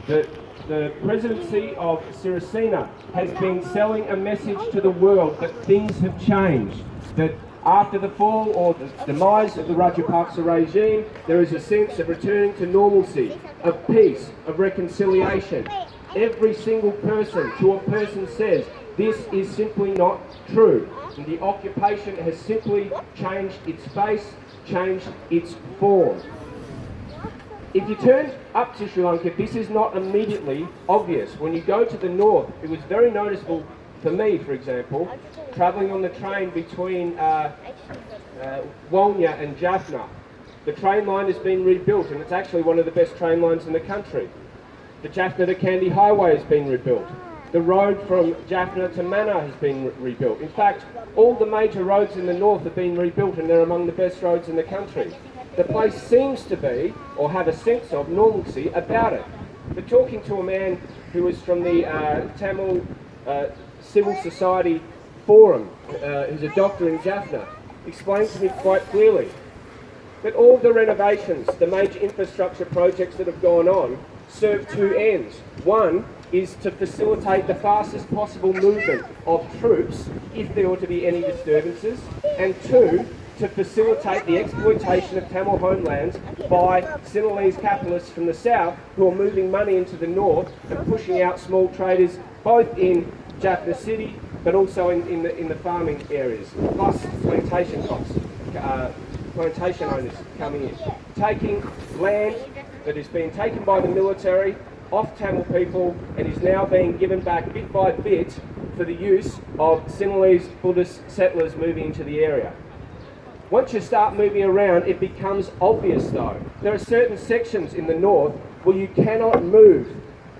The presidency of Siricina has been selling a message to the world that things have changed, that after the fall or the demise of the Rajapaksa regime, there is a sense of returning to normalcy, of peace, of reconciliation. Every single person to a person says this is simply not true. And the occupation has simply changed its face, changed its form. If you turn up to Sri Lanka, this is not immediately obvious. When you go to the north, it was very noticeable for me, for example, travelling on the train between Walnya and Jaffna. The train line has been rebuilt, and it's actually one of the best train lines in the country. The Jaffna to Kandy Highway has been rebuilt. The road from Jaffna to Mannar has been rebuilt. In fact, all the major roads in the north have been rebuilt, and they're among the best roads in the country. The place seems to be, or have a sense of, normalcy about it. But talking to a man who was from the Tamil Civil Society Forum, who's a doctor in Jaffna, explained to me quite clearly that all the renovations, the major infrastructure projects that have gone on, serve two ends. One is to facilitate the fastest possible movement of troops if there were to be any disturbances, and two, to facilitate the exploitation of Tamil homelands by Sinhalese capitalists from the south who are moving money into the north and pushing out small traders both in Jaffna City but also in the farming areas, plus plantation costs, plantation owners coming in, taking land that is being taken by the military off Tamil people and is now being given back bit by bit for the use of Sinhalese Buddhist settlers moving into the area. Once you start moving around, it becomes obvious though. There are certain sections in the north where you cannot move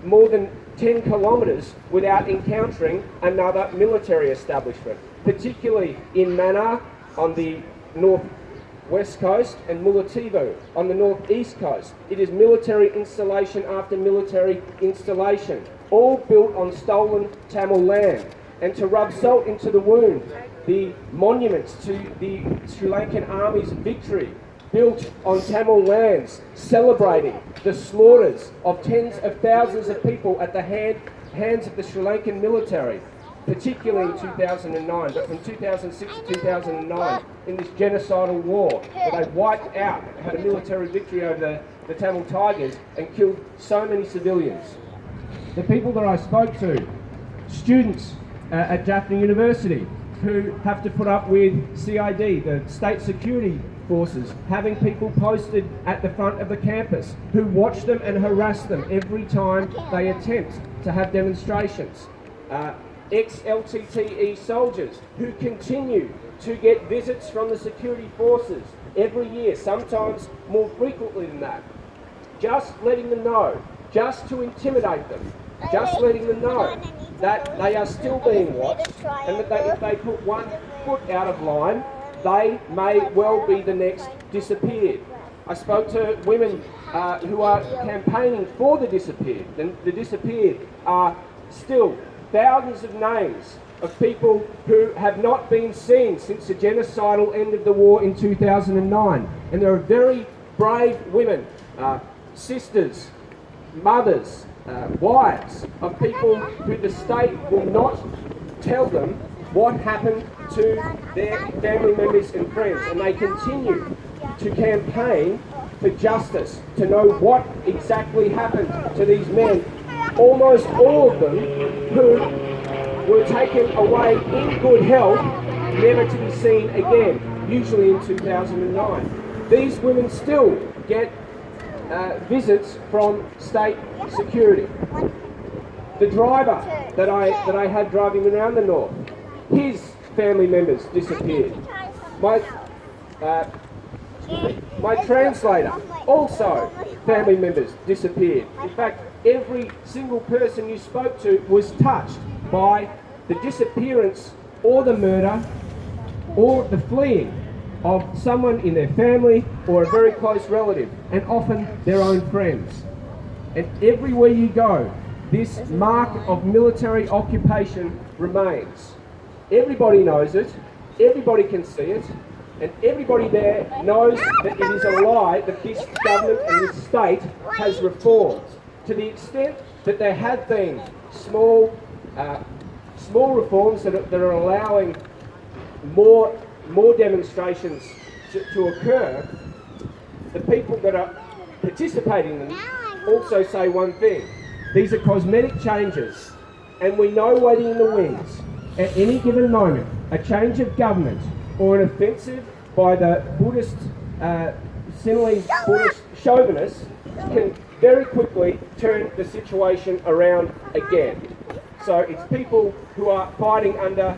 more than 10 kilometres without encountering another military establishment, particularly in Mannar on the northwest coast and Mullaitivu on the northeast coast. It is military installation after military installation, all built on stolen Tamil land. And to rub salt into the wound, the monuments to the Sri Lankan Army's victory built on Tamil lands, celebrating the slaughters of tens of thousands of people at the hands of the Sri Lankan military, particularly in 2009, but from 2006 to 2009, in this genocidal war, where they wiped out, had a military victory over the Tamil Tigers and killed so many civilians. The people that I spoke to, students at Jaffna University, who have to put up with CID, the state security forces, having people posted at the front of the campus who watch them and harass them every time they attempt to have demonstrations. Ex-LTTE soldiers who continue to get visits from the security forces every year, sometimes more frequently than that. Just letting them know, just to intimidate them, just letting them know that they are still being watched and that if they put one foot out of line, they may well be the next disappeared. I spoke to women who are campaigning for the disappeared. The disappeared are still thousands of names of people who have not been seen since the genocidal end of the war in 2009. And there are very brave women, sisters, mothers, wives of people who the state will not tell them what happened to their family members and friends, and they continue to campaign for justice, to know what exactly happened to these men, almost all of them who were taken away in good health, never to be seen again, usually in 2009. These women still get visits from state security. The driver that I had driving around the north, his family members disappeared. My translator, also family members disappeared. In fact, every single person you spoke to was touched by the disappearance or the murder or the fleeing of someone in their family or a very close relative, and often their own friends. And everywhere you go, this mark of military occupation remains. Everybody knows it, everybody can see it, and everybody there knows that it is a lie that this government and this state has reformed. to the extent that there have been small reforms that are allowing more demonstrations to occur, the people that are participating in them also say one thing: these are cosmetic changes, and we know waiting in the wings at any given moment a change of government or an offensive by the Buddhist, Sinhalese Buddhist chauvinists can very quickly turn the situation around again. So it's people who are fighting under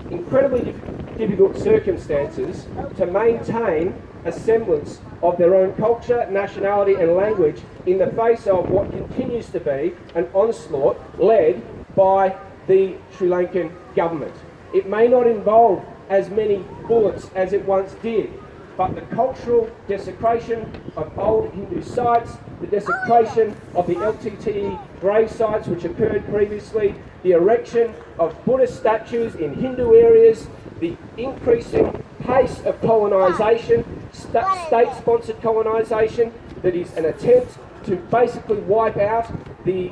incredibly difficult circumstances to maintain a semblance of their own culture, nationality and language in the face of what continues to be an onslaught led by the Sri Lankan government. It may not involve as many bullets as it once did, but the cultural desecration of old Hindu sites, the desecration of the LTTE grave sites which occurred previously, the erection of Buddhist statues in Hindu areas, the increasing pace of colonisation, state-sponsored colonisation that is an attempt to basically wipe out the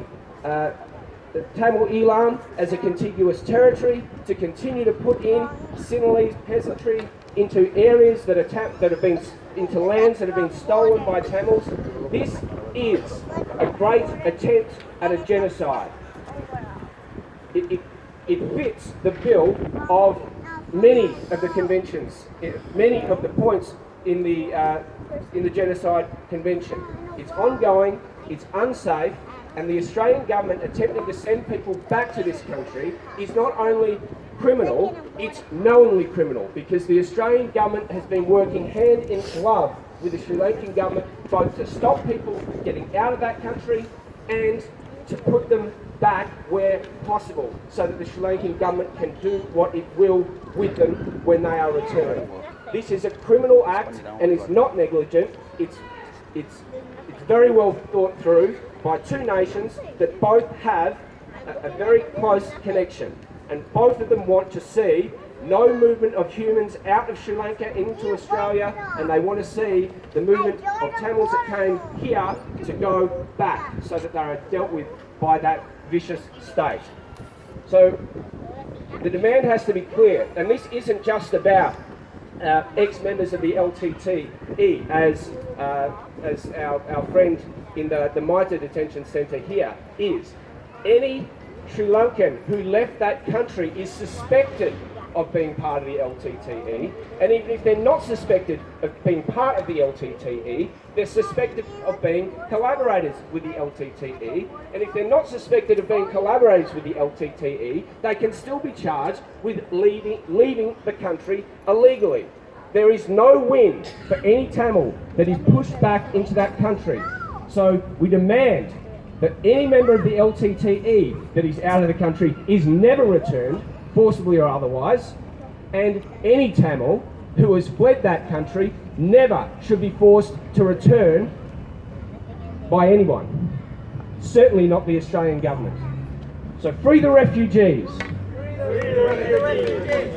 Tamil Elam as a contiguous territory, to continue to put in Sinhalese peasantry into areas that have been into lands that have been stolen by Tamils. This is a great attempt at a genocide. It fits the bill of many of the conventions, many of the points in the Genocide Convention. It's ongoing, it's unsafe, and the Australian government attempting to send people back to this country is not only criminal, it's knowingly criminal, because the Australian government has been working hand in glove with the Sri Lankan government both to stop people getting out of that country and to put them back where possible, so that the Sri Lankan government can do what it will with them when they are returned. This is a criminal act, and it's not negligent. It's very well thought through by two nations that both have a very close connection, and both of them want to see no movement of humans out of Sri Lanka into Australia, and they want to see the movement of Tamils that came here to go back so that they are dealt with by that vicious state. So the demand has to be clear, and this isn't just about ex-members of the LTTE, as our friend in the Maita detention centre here is. Any Sri Lankan who left that country is suspected of being part of the LTTE, and even if they're not suspected of being part of the LTTE, they're suspected of being collaborators with the LTTE, and if they're not suspected of being collaborators with the LTTE, they can still be charged with leaving the country illegally. There is no win for any Tamil that is pushed back into that country. So we demand that any member of the LTTE that is out of the country is never returned, forcibly or otherwise, and any Tamil who has fled that country never should be forced to return by anyone. Certainly not the Australian government. So free the refugees. Free the refugees.